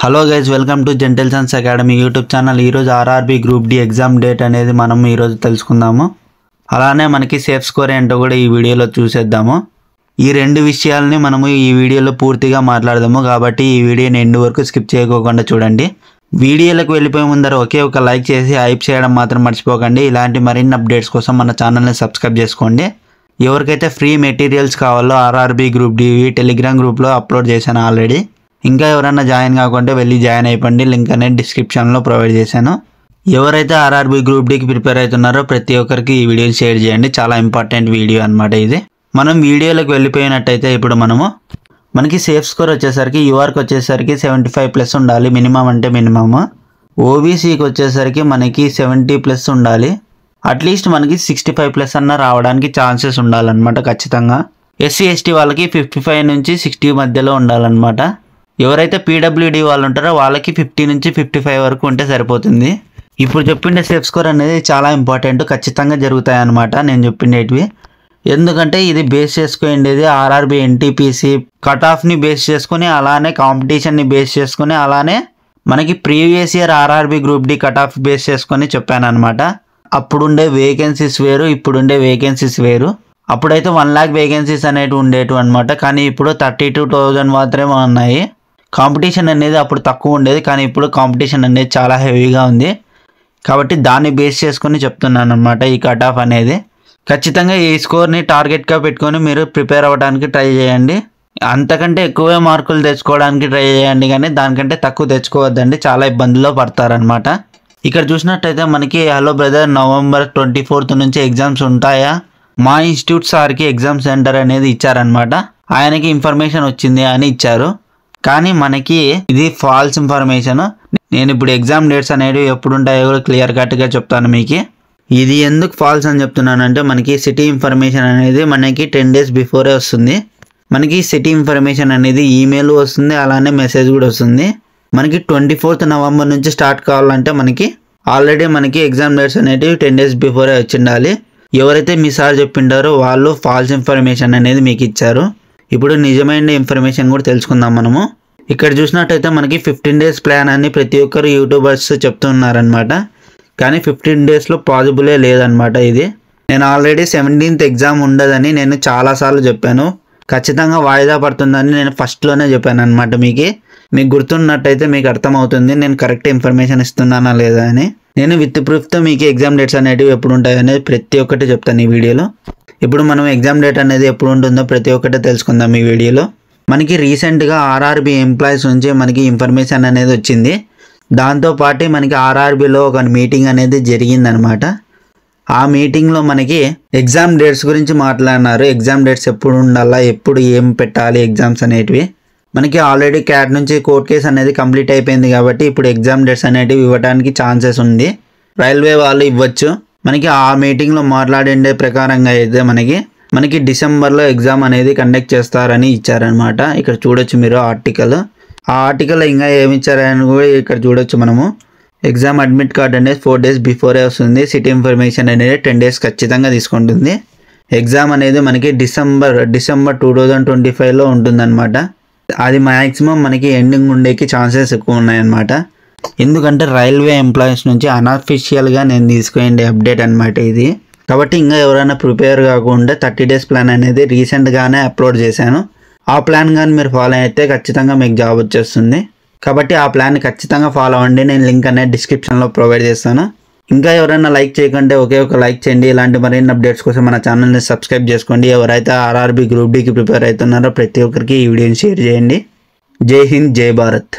Hello guys, welcome to Gentle Sons Academy YouTube channel. ఈరోజు RRB group D exam date అనేది మనం ఈరోజు తెలుసుకుందాము. అలానే మనకి సేఫ్ స్కోర్ ఏంటో కూడా ఈ వీడియోలో చూసేద్దాము. ఈ రెండు విషయాలని మనము ఈ వీడియోలో పూర్తిగా మాట్లాడదాము. కాబట్టి ఈ వీడియోని ఎండ్ వరకు స్కిప్ చేయకోకుండా చూడండి. వీడియోలకు వెళ్ళిపోయే ముందర ఒకే ఒక లైక్ చేసి హైప్ చేయడం మాత్రం మర్చిపోకండి. ఇలాంటి మరిన్ని అప్డేట్స్ కోసం మన ఛానల్ని సబ్స్క్రైబ్ చేసుకోండి. ఎవరికైతే ఫ్రీ మెటీరియల్స్ కావాలో ఆర్ఆర్బీ గ్రూప్ డి టెలిగ్రామ్ గ్రూప్లో అప్లోడ్ చేశాను ఆల్రెడీ. ఇంకా ఎవరైనా జాయిన్ కాకుంటే వెళ్ళి జాయిన్ అయిపోండి. లింక్ అనేది డిస్క్రిప్షన్లో ప్రొవైడ్ చేశాను. ఎవరైతే ఆర్ఆర్బీ గ్రూప్ డికి ప్రిపేర్ అవుతున్నారో ప్రతి ఒక్కరికి ఈ వీడియోని షేర్ చేయండి. చాలా ఇంపార్టెంట్ వీడియో అనమాట ఇది. మనం వీడియోలోకి వెళ్ళిపోయినట్టయితే ఇప్పుడు మనకి సేఫ్ స్కోర్ వచ్చేసరికి యూఆర్కి వచ్చేసరికి 75+ ఉండాలి, మినిమం అంటే మినిమమ్. ఓబీసీకి వచ్చేసరికి మనకి 70+ ఉండాలి. అట్లీస్ట్ మనకి 65+ అన్న రావడానికి ఛాన్సెస్ ఉండాలన్నమాట ఖచ్చితంగా. ఎస్సీ ఎస్టీ వాళ్ళకి 55 నుంచి 60 మధ్యలో ఉండాలన్నమాట. ఎవరైతే పీడబ్ల్యూడి వాళ్ళు ఉంటారో వాళ్ళకి 50 నుంచి 55 వరకు ఉంటే సరిపోతుంది. ఇప్పుడు చెప్పిండే సేఫ్ స్కోర్ అనేది చాలా ఇంపార్టెంట్, ఖచ్చితంగా జరుగుతాయి అన్నమాట నేను చెప్పిండేటివి. ఎందుకంటే ఇది బేస్ చేసుకునేది ఆర్ఆర్బీ ఎన్టీపీసీ కట్ ఆఫ్ని బేస్ చేసుకుని, అలానే కాంపిటీషన్ని బేస్ చేసుకుని, అలానే మనకి previous year RRB group D cut off base చేసుకొని చెప్పాను అనమాట. అప్పుడుండే వేకెన్సీస్ వేరు, ఇప్పుడుండే వేకెన్సీస్ వేరు. అప్పుడైతే 1 lakh వేకెన్సీస్ అనేవి ఉండేటివి అనమాట. కానీ ఇప్పుడు 32,000 మాత్రమే ఉన్నాయి. కాంపిటీషన్ అనేది అప్పుడు తక్కువ ఉండేది, కానీ ఇప్పుడు కాంపిటీషన్ అనేది చాలా హెవీగా ఉంది. కాబట్టి దాన్ని బేస్ చేసుకొని చెప్తున్నాను అనమాట ఈ కట్ ఆఫ్ అనేది. ఖచ్చితంగా ఈ స్కోర్ని టార్గెట్గా పెట్టుకొని మీరు ప్రిపేర్ అవ్వడానికి ట్రై చేయండి. అంతకంటే ఎక్కువే మార్కులు తెచ్చుకోవడానికి ట్రై చేయండి, కానీ దానికంటే తక్కువ తెచ్చుకోవద్దండి, చాలా ఇబ్బందుల్లో పడతారనమాట. ఇక్కడ చూసినట్టయితే మనకి హలో బ్రదర్ November 24th నుంచి ఎగ్జామ్స్ ఉంటాయా, మా ఇన్స్టిట్యూట్ సార్కి ఎగ్జామ్ సెంటర్ అనేది ఇచ్చారనమాట. ఆయనకి ఇన్ఫర్మేషన్ వచ్చింది అని ఇచ్చారు. కానీ మనకి ఇది ఫాల్స్ ఇన్ఫర్మేషన్. నేను ఇప్పుడు ఎగ్జామ్ డేట్స్ అనేవి ఎప్పుడు ఉంటాయో కూడా క్లియర్ కట్గా చెప్తాను మీకు. ఇది ఎందుకు ఫాల్స్ అని చెప్తున్నానంటే మనకి సిటీ ఇన్ఫర్మేషన్ అనేది మనకి 10 days బిఫోరే వస్తుంది. మనకి సిటీ ఇన్ఫర్మేషన్ అనేది ఈమెయిల్ వస్తుంది, అలానే మెసేజ్ కూడా వస్తుంది. మనకి 24th November నుంచి స్టార్ట్ కావాలంటే మనకి ఆల్రెడీ మనకి ఎగ్జామ్ డేట్స్ అనేవి 10 days బిఫోరే వచ్చిండాలి. ఎవరైతే మీ సార్ చెప్పిండారో వాళ్ళు ఫాల్స్ ఇన్ఫర్మేషన్ అనేది మీకు ఇచ్చారు. ఇప్పుడు నిజమైన ఇన్ఫర్మేషన్ కూడా తెలుసుకుందాం మనము. ఇక్కడ చూసినట్టయితే మనకి 15 days ప్లాన్ అని ప్రతి ఒక్కరు యూట్యూబర్స్ చెప్తున్నారనమాట. కానీ 15 daysలో పాసిబులే లేదనమాట. ఇది నేను ఆల్రెడీ 17th ఎగ్జామ్ ఉండదని నేను చాలాసార్లు చెప్పాను. ఖచ్చితంగా వాయిదా పడుతుందని నేను ఫస్ట్లోనే చెప్పాను అనమాట. మీకు గుర్తున్నట్టయితే మీకు అర్థమవుతుంది నేను కరెక్ట్ ఇన్ఫర్మేషన్ ఇస్తున్నానా లేదా అని. నేను విత్ ప్రూఫ్తో మీకు ఎగ్జామ్ డేట్స్ అనేటివి ఎప్పుడు ఉంటాయి అనేది ప్రతి ఒక్కటి చెప్తాను ఈ వీడియోలో. ఇప్పుడు మనం ఎగ్జామ్ డేట్ అనేది ఎప్పుడు ఉంటుందో ప్రతి ఒక్కటి తెలుసుకుందాం ఈ వీడియోలో. మనకి రీసెంట్గా ఆర్ఆర్బీ ఎంప్లాయీస్ నుంచి మనకి ఇన్ఫర్మేషన్ అనేది వచ్చింది. దాంతోపాటు మనకి ఆర్ఆర్బీలో ఒక మీటింగ్ అనేది జరిగిందనమాట. ఆ మీటింగ్లో మనకి ఎగ్జామ్ డేట్స్ గురించి మాట్లాడినారు. ఎగ్జామ్ డేట్స్ ఎప్పుడు ఉండాలా, ఎప్పుడు ఏం పెట్టాలి ఎగ్జామ్స్ అనేటివి. మనకి ఆల్రెడీ క్యాట్ నుంచి కోర్ట్ కేసు అనేది కంప్లీట్ అయిపోయింది కాబట్టి ఇప్పుడు ఎగ్జామ్ డేట్స్ అనేటివి ఇవ్వడానికి ఛాన్సెస్ ఉంది. రైల్వే వాళ్ళు ఇవ్వచ్చు. మనకి ఆ మీటింగ్లో మాట్లాడే ప్రకారంగా అయితే మనకి డిసెంబర్లో ఎగ్జామ్ అనేది కండక్ట్ చేస్తారని ఇచ్చారనమాట. ఇక్కడ చూడొచ్చు మీరు ఆర్టికల్. ఆ ఆర్టికల్లో ఇంకా ఏమి ఇచ్చారని కూడా ఇక్కడ చూడొచ్చు మనము. ఎగ్జామ్ అడ్మిట్ కార్డ్ అనేది 4 days బిఫోరే వస్తుంది. సిటీ ఇన్ఫర్మేషన్ అనేది 10 days ఖచ్చితంగా తీసుకుంటుంది. ఎగ్జామ్ అనేది మనకి డిసెంబర్ 2025లో ఉంటుందన్నమాట. అది మ్యాక్సిమం మనకి ఎండింగ్ ఉండేకి ఛాన్సెస్ ఎక్కువ ఉన్నాయన్నమాట. ఎందుకంటే రైల్వే ఎంప్లాయీస్ నుంచి అన్అఫిషియల్గా నేను తీసుకునే అప్డేట్ అనమాట ఇది. కాబట్టి ఇంకా ఎవరైనా ప్రిపేర్ కాకుండా 30 days ప్లాన్ అనేది రీసెంట్గానే అప్లోడ్ చేశాను. ఆ ప్లాన్ కానీ మీరు ఫాలో అయితే ఖచ్చితంగా మీకు జాబ్ వచ్చేస్తుంది. కాబట్టి ఆ ప్లాన్ ఖచ్చితంగా ఫాలో అవ్వండి. నేను లింక్ అనేది డిస్క్రిప్షన్లో ప్రొవైడ్ చేస్తాను. ఇంకా ఎవరైనా లైక్ చేయకుంటే ఒకే ఒక లైక్ చేయండి. ఇలాంటి మరిన్ని అప్డేట్స్ కోసం మన ఛానల్ని సబ్స్క్రైబ్ చేసుకోండి. ఎవరైతే ఆర్ఆర్బీ గ్రూప్ డికి ప్రిపేర్ అవుతున్నారో ప్రతి ఒక్కరికి ఈ వీడియోని షేర్ చేయండి. జై హింద్, జై భారత్.